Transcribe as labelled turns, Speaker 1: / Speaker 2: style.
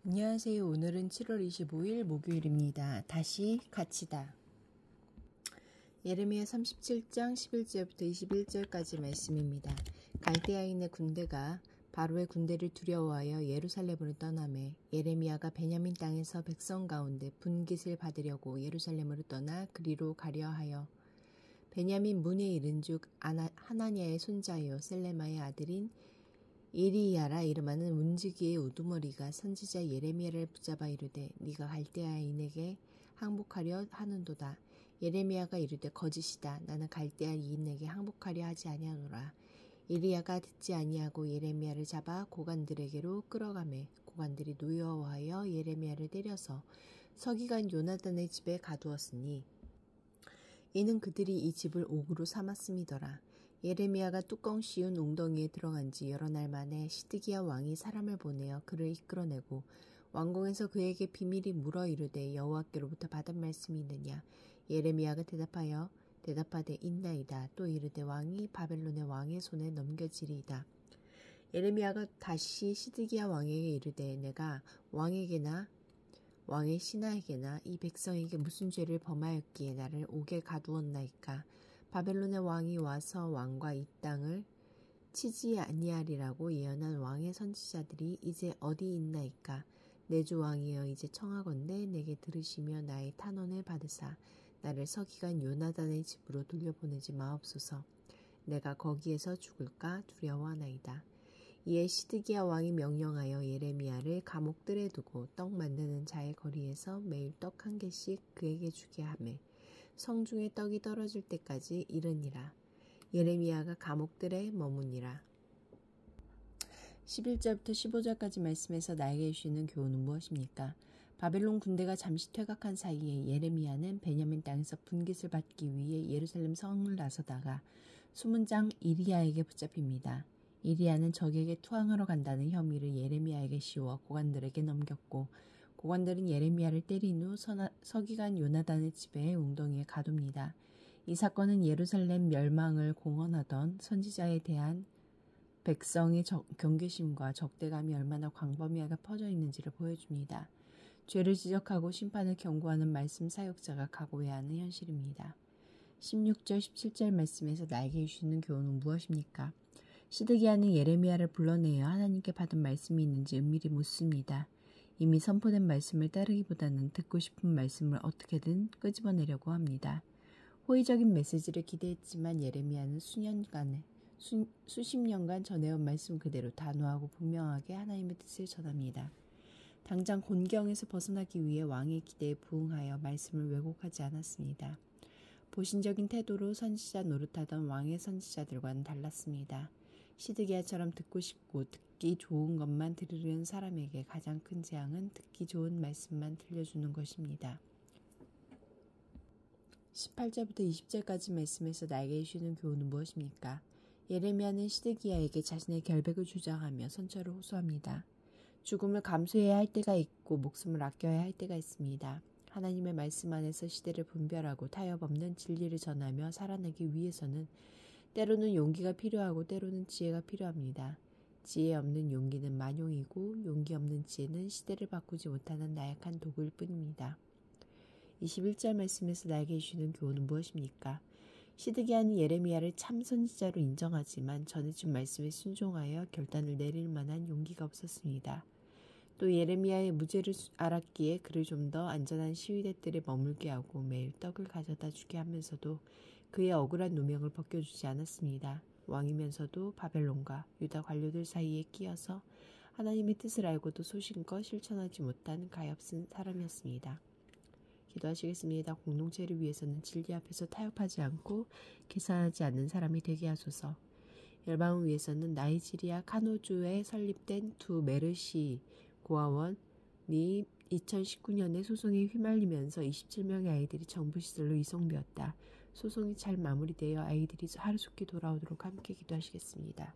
Speaker 1: 안녕하세요. 오늘은 7월 25일 목요일입니다. 다시 같이다. 예레미야 37장 11절부터 21절까지 말씀입니다. 갈대아인의 군대가 바로의 군대를 두려워하여 예루살렘으로 떠나매 예레미야가 베냐민 땅에서 백성 가운데 분깃을 받으려고 예루살렘으로 떠나 그리로 가려 하여 베냐민 문에 이른즉 하나냐의 손자요 셀레마의 아들인 이리야라 이름하는 문지기의 우두머리가 선지자 예레미야를 붙잡아 이르되 네가 갈대아인에게 항복하려 하는도다. 예레미야가 이르되 거짓이다. 나는 갈대아인에게 항복하려 하지 아니하노라. 이리야가 듣지 아니하고 예레미야를 잡아 고관들에게로 끌어가매 고관들이 노여워하여 예레미야를 때려서 서기관 요나단의 집에 가두었으니 이는 그들이 이 집을 옥으로 삼았음이더라. 예레미야가 뚜껑 씌운 웅덩이에 들어간 지 여러 날 만에 시드기야 왕이 사람을 보내어 그를 이끌어내고 왕궁에서 그에게 비밀이 물어 이르되 여호와께로부터 받은 말씀이 있느냐. 예레미야가 대답하되 있나이다. 또 이르되 왕이 바벨론의 왕의 손에 넘겨지리이다. 예레미야가 다시 시드기야 왕에게 이르되 내가 왕에게나 왕의 신하에게나 이 백성에게 무슨 죄를 범하였기에 나를 옥에 가두었나이까. 바벨론의 왕이 와서 왕과 이 땅을 치지 아니하리라고 예언한 왕의 선지자들이 이제 어디 있나이까. 내 주 왕이여 이제 청하건대 내게 들으시며 나의 탄원을 받으사 나를 서기관 요나단의 집으로 돌려보내지 마옵소서. 내가 거기에서 죽을까 두려워하나이다. 이에 시드기야 왕이 명령하여 예레미야를 감옥들에 두고 떡 만드는 자의 거리에서 매일 떡 한 개씩 그에게 주게 하매 성중에 떡이 떨어질 때까지 이르니라. 예레미야가 감옥들에 머무니라. 11절부터 15절까지 말씀에서 나에게 주시는 교훈은 무엇입니까? 바벨론 군대가 잠시 퇴각한 사이에 예레미야는 베냐민 땅에서 분깃을 받기 위해 예루살렘 성을 나서다가 수문장 이리야에게 붙잡힙니다. 이리야는 적에게 투항하러 간다는 혐의를 예레미야에게 씌워 고관들에게 넘겼고 고관들은 예레미야를 때린 후 서기관 요나단의 집에 웅덩이에 가둡니다. 이 사건은 예루살렘 멸망을 공언하던 선지자에 대한 백성의 경계심과 적대감이 얼마나 광범위하게 퍼져 있는지를 보여줍니다. 죄를 지적하고 심판을 경고하는 말씀 사역자가 각오해야 하는 현실입니다. 16절 17절 말씀에서 나에게 주시는 교훈은 무엇입니까? 시드기야는 예레미야를 불러내어 하나님께 받은 말씀이 있는지 은밀히 묻습니다. 이미 선포된 말씀을 따르기보다는 듣고 싶은 말씀을 어떻게든 끄집어내려고 합니다. 호의적인 메시지를 기대했지만 예레미야는 수십 년간 전해온 말씀 그대로 단호하고 분명하게 하나님의 뜻을 전합니다. 당장 곤경에서 벗어나기 위해 왕의 기대에 부응하여 말씀을 왜곡하지 않았습니다. 보신적인 태도로 선지자 노릇하던 왕의 선지자들과는 달랐습니다. 시드기야처럼 듣고 싶고 듣기 좋은 것만 들으려는 사람에게 가장 큰 재앙은 듣기 좋은 말씀만 들려주는 것입니다. 18절부터 20절까지 말씀에서 나에게 주시는 교훈은 무엇입니까? 예레미야는 시드기야에게 자신의 결백을 주장하며 선처를 호소합니다. 죽음을 감수해야 할 때가 있고 목숨을 아껴야 할 때가 있습니다. 하나님의 말씀 안에서 시대를 분별하고 타협 없는 진리를 전하며 살아내기 위해서는 때로는 용기가 필요하고 때로는 지혜가 필요합니다. 지혜 없는 용기는 만용이고 용기 없는 지혜는 시대를 바꾸지 못하는 나약한 도구일 뿐입니다. 21절 말씀에서 나에게 주시는 교훈은 무엇입니까? 시드기야는 예레미야를 참 선지자로 인정하지만 전해준 말씀에 순종하여 결단을 내릴 만한 용기가 없었습니다. 또 예레미야의 무죄를 알았기에 그를 좀 더 안전한 시위대들에 머물게 하고 매일 떡을 가져다 주게 하면서도 그의 억울한 누명을 벗겨주지 않았습니다. 왕이면서도 바벨론과 유다 관료들 사이에 끼어서 하나님의 뜻을 알고도 소신껏 실천하지 못한 가엾은 사람이었습니다. 기도하시겠습니다. 공동체를 위해서는 진리 앞에서 타협하지 않고 계산하지 않는 사람이 되게 하소서. 열방을 위해서는 나이지리아 카노주에 설립된 두 메르시 고아원이 2019년에 소송에 휘말리면서 27명의 아이들이 정부시설로 이송되었다. 소송이 잘 마무리되어 아이들이 하루속히 돌아오도록 함께 기도하시겠습니다.